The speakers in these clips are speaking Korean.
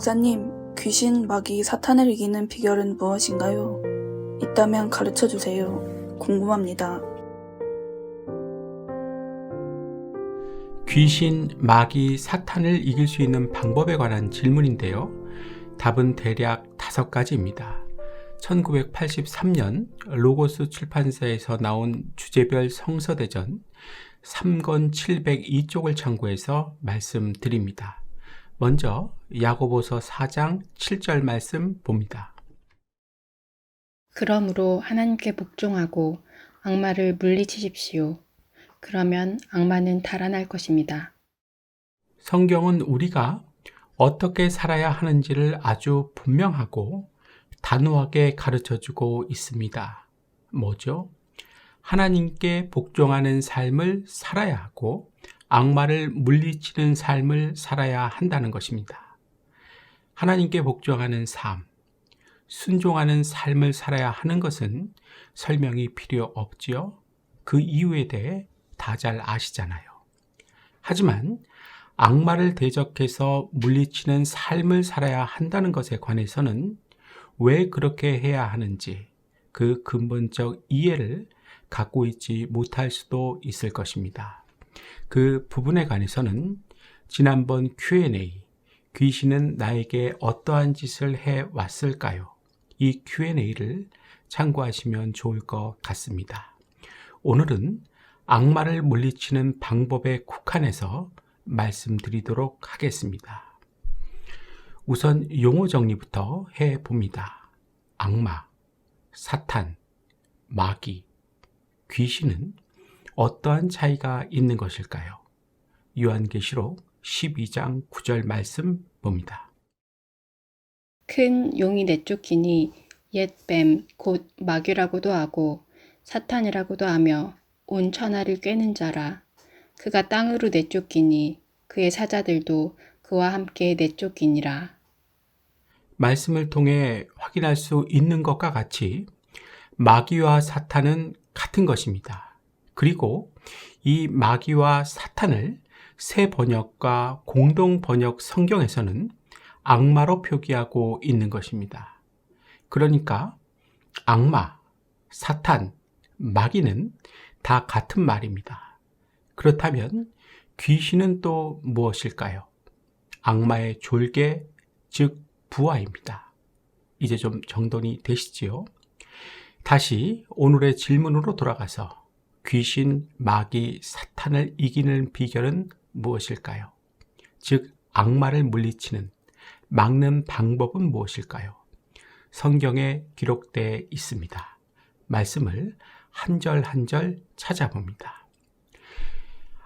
목사님, 귀신, 마귀, 사탄을 이기는 비결은 무엇인가요? 있다면 가르쳐 주세요. 궁금합니다. 귀신, 마귀, 사탄을 이길 수 있는 방법에 관한 질문인데요. 답은 대략 5가지입니다. 1983년 로고스 출판사에서 나온 주제별 성서대전 3권 702쪽을 참고해서 말씀드립니다. 먼저 야고보서 4장 7절 말씀 봅니다. 그러므로 하나님께 복종하고 악마를 물리치십시오. 그러면 악마는 달아날 것입니다. 성경은 우리가 어떻게 살아야 하는지를 아주 분명하고 단호하게 가르쳐주고 있습니다. 뭐죠? 하나님께 복종하는 삶을 살아야 하고 악마를 물리치는 삶을 살아야 한다는 것입니다. 하나님께 복종하는 삶, 순종하는 삶을 살아야 하는 것은 설명이 필요 없지요. 그 이유에 대해 다 잘 아시잖아요. 하지만 악마를 대적해서 물리치는 삶을 살아야 한다는 것에 관해서는 왜 그렇게 해야 하는지 그 근본적 이해를 갖고 있지 못할 수도 있을 것입니다. 그 부분에 관해서는 지난번 Q&A, 귀신은 나에게 어떠한 짓을 해왔을까요? 이 Q&A를 참고하시면 좋을 것 같습니다. 오늘은 악마를 물리치는 방법에 국한해서 말씀드리도록 하겠습니다. 우선 용어 정리부터 해봅니다. 악마, 사탄, 마귀, 귀신은 어떠한 차이가 있는 것일까요? 요한계시록 12장 9절 말씀 봅니다. 큰 용이 내쫓기니 옛 뱀 곧 마귀라고도 하고 사탄이라고도 하며 온 천하를 꿰는 자라. 그가 땅으로 내쫓기니 그의 사자들도 그와 함께 내쫓기니라. 말씀을 통해 확인할 수 있는 것과 같이 마귀와 사탄은 같은 것입니다. 그리고 이 마귀와 사탄을 새 번역과 공동 번역 성경에서는 악마로 표기하고 있는 것입니다. 그러니까 악마, 사탄, 마귀는 다 같은 말입니다. 그렇다면 귀신은 또 무엇일까요? 악마의 졸개, 즉 부하입니다. 이제 좀 정돈이 되시지요? 다시 오늘의 질문으로 돌아가서 귀신, 마귀, 사탄을 이기는 비결은 무엇일까요? 즉 악마를 물리치는, 막는 방법은 무엇일까요? 성경에 기록되어 있습니다. 말씀을 한 절 한 절 찾아봅니다.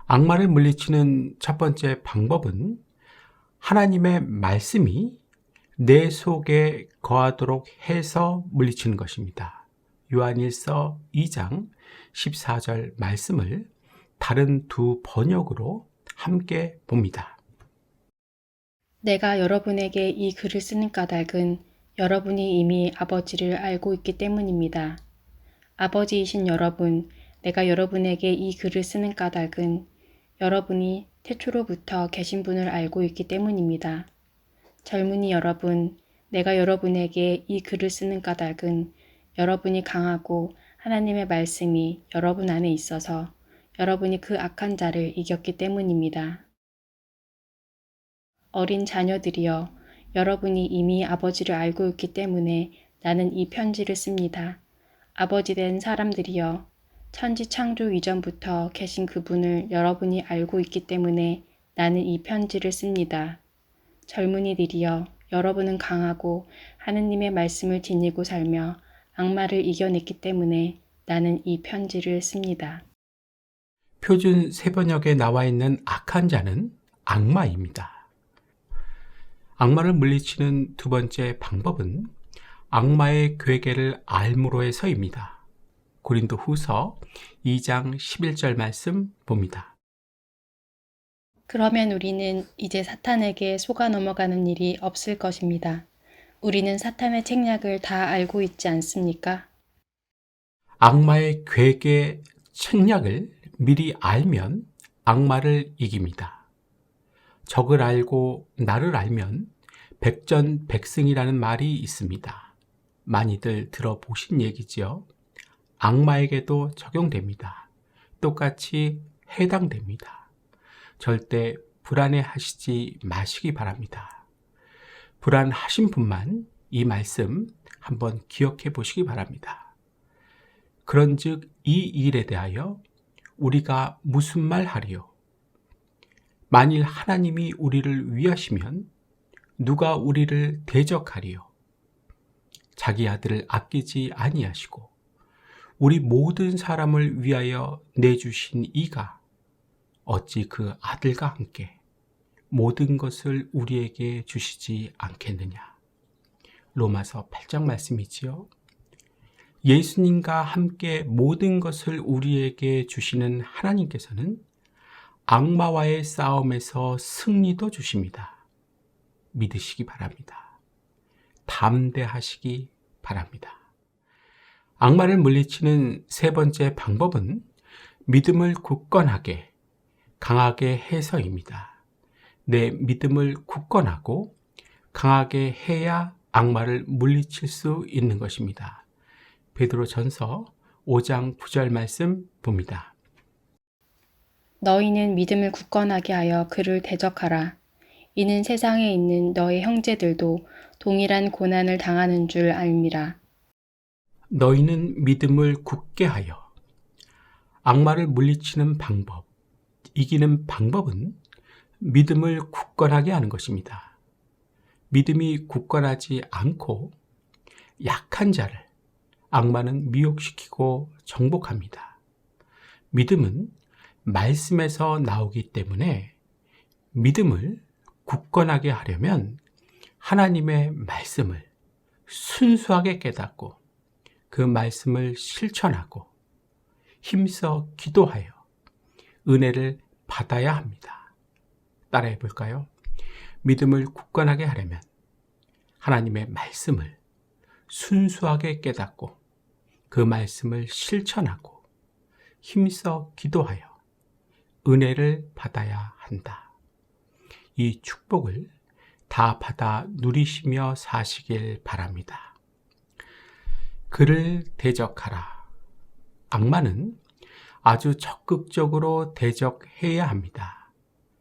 악마를 물리치는 첫 번째 방법은 하나님의 말씀이 내 속에 거하도록 해서 물리치는 것입니다. 요한일서 2장 14절 말씀을 다른 두 번역으로 함께 봅니다. 내가 여러분에게 이 글을 쓰는 까닭은 여러분이 이미 아버지를 알고 있기 때문입니다. 아버지이신 여러분, 내가 여러분에게 이 글을 쓰는 까닭은 여러분이 태초로부터 계신 분을 알고 있기 때문입니다. 젊은이 여러분, 내가 여러분에게 이 글을 쓰는 까닭은 여러분이 강하고 하나님의 말씀이 여러분 안에 있어서 여러분이 그 악한 자를 이겼기 때문입니다. 어린 자녀들이여, 여러분이 이미 아버지를 알고 있기 때문에 나는 이 편지를 씁니다. 아버지 된 사람들이여, 천지 창조 이전부터 계신 그분을 여러분이 알고 있기 때문에 나는 이 편지를 씁니다. 젊은이들이여, 여러분은 강하고 하느님의 말씀을 지니고 살며 악마를 이겨냈기 때문에 나는 이 편지를 씁니다. 표준 새번역에 나와 있는 악한 자는 악마입니다. 악마를 물리치는 두 번째 방법은 악마의 괴계를 알므로 해서입니다. 고린도후서 2장 11절 말씀 봅니다. 그러면 우리는 이제 사탄에게 속아 넘어가는 일이 없을 것입니다. 우리는 사탄의 책략을 다 알고 있지 않습니까? 악마의 괴계 책략을 미리 알면 악마를 이깁니다. 적을 알고 나를 알면 백전백승이라는 말이 있습니다. 많이들 들어보신 얘기지요. 악마에게도 적용됩니다. 똑같이 해당됩니다. 절대 불안해하시지 마시기 바랍니다. 불안하신 분만 이 말씀 한번 기억해 보시기 바랍니다. 그런즉 이 일에 대하여 우리가 무슨 말 하리요? 만일 하나님이 우리를 위하시면 누가 우리를 대적하리요? 자기 아들을 아끼지 아니하시고 우리 모든 사람을 위하여 내주신 이가 어찌 그 아들과 함께 모든 것을 우리에게 주시지 않겠느냐. 로마서 8장 말씀이지요. 예수님과 함께 모든 것을 우리에게 주시는 하나님께서는 악마와의 싸움에서 승리도 주십니다. 믿으시기 바랍니다. 담대하시기 바랍니다. 악마를 물리치는 세 번째 방법은 믿음을 굳건하게, 강하게 해서입니다. 내 믿음을 굳건하고 강하게 해야 악마를 물리칠 수 있는 것입니다. 베드로전서 5장 9절 말씀 봅니다. 너희는 믿음을 굳건하게 하여 그를 대적하라. 이는 세상에 있는 너의 형제들도 동일한 고난을 당하는 줄 알미라. 너희는 믿음을 굳게 하여. 악마를 물리치는 방법, 이기는 방법은 믿음을 굳건하게 하는 것입니다. 믿음이 굳건하지 않고 약한 자를 악마는 미혹시키고 정복합니다. 믿음은 말씀에서 나오기 때문에 믿음을 굳건하게 하려면 하나님의 말씀을 순수하게 깨닫고 그 말씀을 실천하고 힘써 기도하여 은혜를 받아야 합니다. 따라해 볼까요? 믿음을 굳건하게 하려면 하나님의 말씀을 순수하게 깨닫고 그 말씀을 실천하고 힘써 기도하여 은혜를 받아야 한다. 이 축복을 다 받아 누리시며 사시길 바랍니다. 그를 대적하라. 악마는 아주 적극적으로 대적해야 합니다.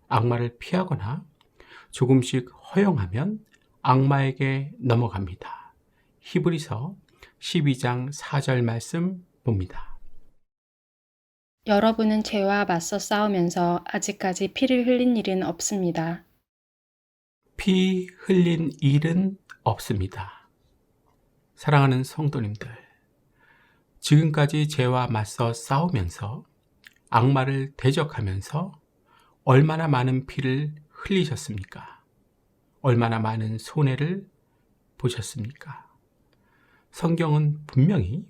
악마를 피하거나 조금씩 허용하면 악마에게 넘어갑니다. 히브리서 12장 4절 말씀 봅니다. 여러분은 죄와 맞서 싸우면서 아직까지 피를 흘린 일은 없습니다. 피 흘린 일은 없습니다. 사랑하는 성도님들, 지금까지 죄와 맞서 싸우면서 악마를 대적하면서 얼마나 많은 피를 흘리셨습니까? 얼마나 많은 손해를 보셨습니까? 성경은 분명히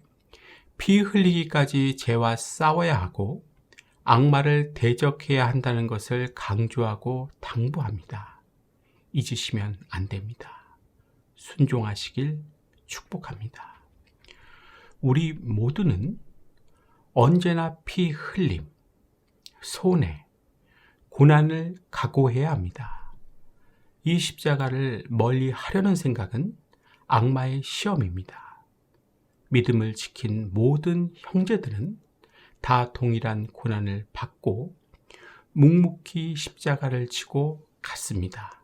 피 흘리기까지 죄와 싸워야 하고 악마를 대적해야 한다는 것을 강조하고 당부합니다. 잊으시면 안 됩니다. 순종하시길 축복합니다. 우리 모두는 언제나 피 흘림, 손해, 고난을 각오해야 합니다. 이 십자가를 멀리 하려는 생각은 악마의 시험입니다. 믿음을 지킨 모든 형제들은 다 동일한 고난을 받고 묵묵히 십자가를 지고 갔습니다.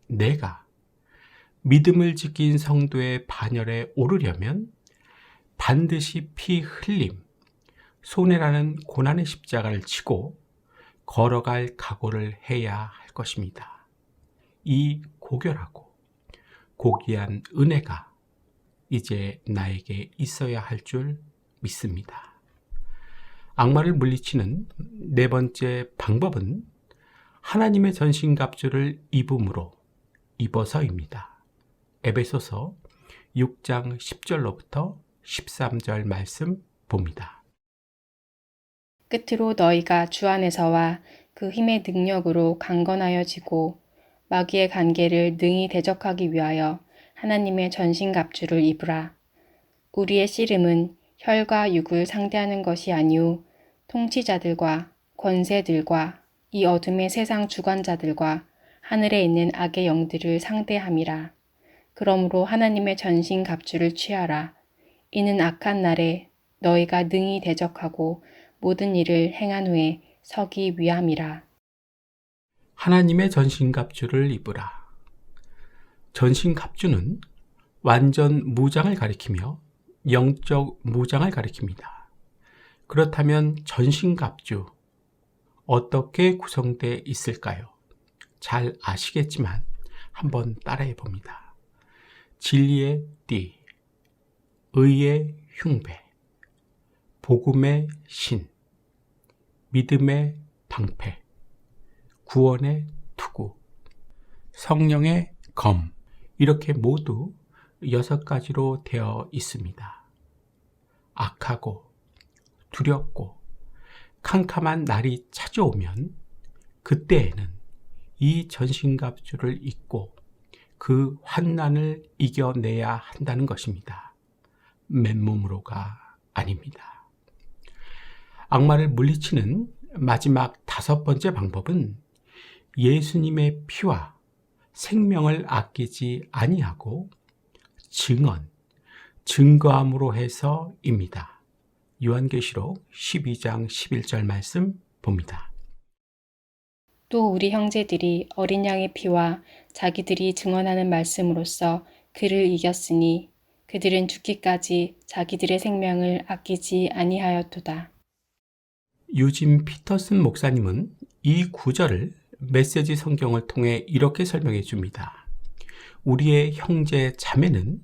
내가 믿음을 지킨 성도의 반열에 오르려면 반드시 피 흘림, 손해라는 고난의 십자가를 지고 걸어갈 각오를 해야 할 것입니다. 이 고결하고 고귀한 은혜가 이제 나에게 있어야 할 줄 믿습니다. 악마를 물리치는 네 번째 방법은 하나님의 전신갑주를 입어서입니다. 에베소서 6장 10절로부터 13절 말씀 봅니다. 끝으로 너희가 주 안에서와 그 힘의 능력으로 강건하여지고 마귀의 관계를 능히 대적하기 위하여 하나님의 전신갑주를 입으라. 우리의 씨름은 혈과 육을 상대하는 것이 아니오 통치자들과 권세들과 이 어둠의 세상 주관자들과 하늘에 있는 악의 영들을 상대함이라. 그러므로 하나님의 전신 갑주를 취하라. 이는 악한 날에 너희가 능히 대적하고 모든 일을 행한 후에 서기 위함이라. 하나님의 전신갑주를 입으라. 전신갑주는 완전 무장을 가리키며 영적 무장을 가리킵니다. 그렇다면 전신갑주 어떻게 구성되어 있을까요? 잘 아시겠지만 한번 따라해 봅니다. 진리의 띠, 의의 흉배, 복음의 신, 믿음의 방패, 구원의 투구, 성령의 검, 이렇게 모두 6가지로 되어 있습니다. 악하고 두렵고 캄캄한 날이 찾아오면 그때에는 이 전신갑주를 입고 그 환난을 이겨내야 한다는 것입니다. 맨몸으로가 아닙니다. 악마를 물리치는 마지막 5번째 방법은 예수님의 피와 생명을 아끼지 아니하고 증거함으로 해서입니다. 요한계시록 12장 11절 말씀 봅니다. 또 우리 형제들이 어린 양의 피와 자기들이 증언하는 말씀으로써 그를 이겼으니 그들은 죽기까지 자기들의 생명을 아끼지 아니하였도다. 유진 피터슨 목사님은 이 구절을 메시지 성경을 통해 이렇게 설명해 줍니다. 우리의 형제 자매는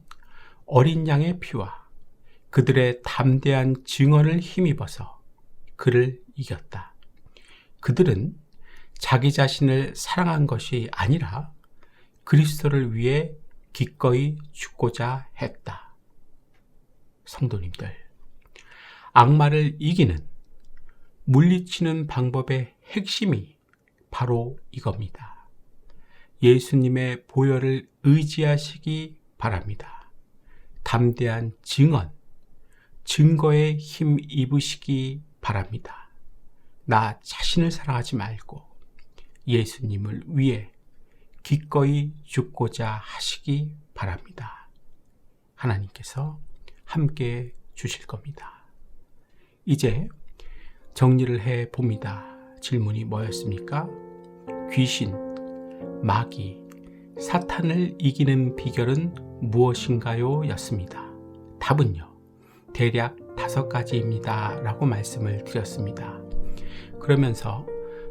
어린 양의 피와 그들의 담대한 증언을 힘입어서 그를 이겼다. 그들은 자기 자신을 사랑한 것이 아니라 그리스도를 위해 기꺼이 죽고자 했다. 성도님들, 악마를 이기는, 물리치는 방법의 핵심이 바로 이겁니다. 예수님의 보혈을 의지하시기 바랍니다. 담대한 증거에 힘 입으시기 바랍니다. 나 자신을 사랑하지 말고 예수님을 위해 기꺼이 죽고자 하시기 바랍니다. 하나님께서 함께 주실 겁니다. 이제 정리를 해 봅니다. 질문이 뭐였습니까? 귀신, 마귀, 사탄을 이기는 비결은 무엇인가요? 였습니다. 답은요, 대략 5가지입니다. 라고 말씀을 드렸습니다. 그러면서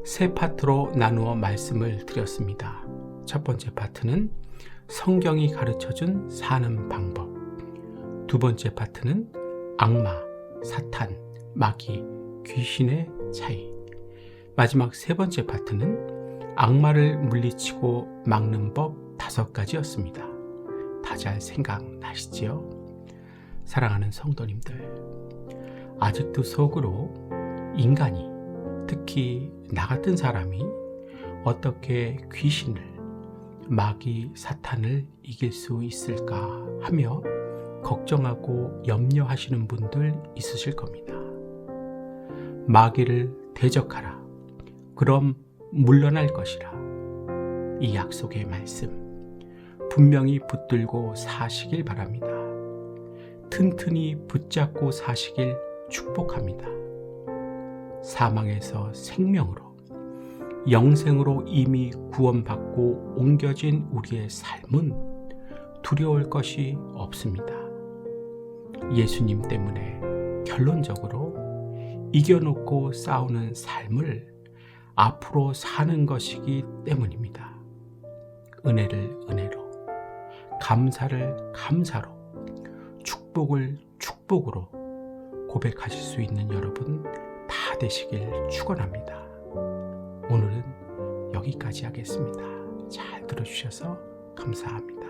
3파트로 나누어 말씀을 드렸습니다. 첫 번째 파트는 성경이 가르쳐준 사는 방법. 2번째 파트는 악마, 사탄, 마귀, 귀신의 차이. 마지막 3번째 파트는 악마를 물리치고 막는 법 5가지였습니다. 다 잘 생각나시지요? 사랑하는 성도님들, 아직도 속으로 인간이, 특히 나 같은 사람이 어떻게 귀신을, 마귀, 사탄을 이길 수 있을까 하며 걱정하고 염려하시는 분들 있으실 겁니다. 마귀를 대적하라. 그럼 물러날 것이라. 이 약속의 말씀 분명히 붙들고 사시길 바랍니다. 튼튼히 붙잡고 사시길 축복합니다. 사망에서 생명으로, 영생으로 이미 구원받고 옮겨진 우리의 삶은 두려울 것이 없습니다. 예수님 때문에 결론적으로 이겨놓고 싸우는 삶을 앞으로 사는 것이기 때문입니다. 은혜를 은혜로, 감사를 감사로, 축복을 축복으로 고백하실 수 있는 여러분 다 되시길 축원합니다. 오늘은 여기까지 하겠습니다. 잘 들어주셔서 감사합니다.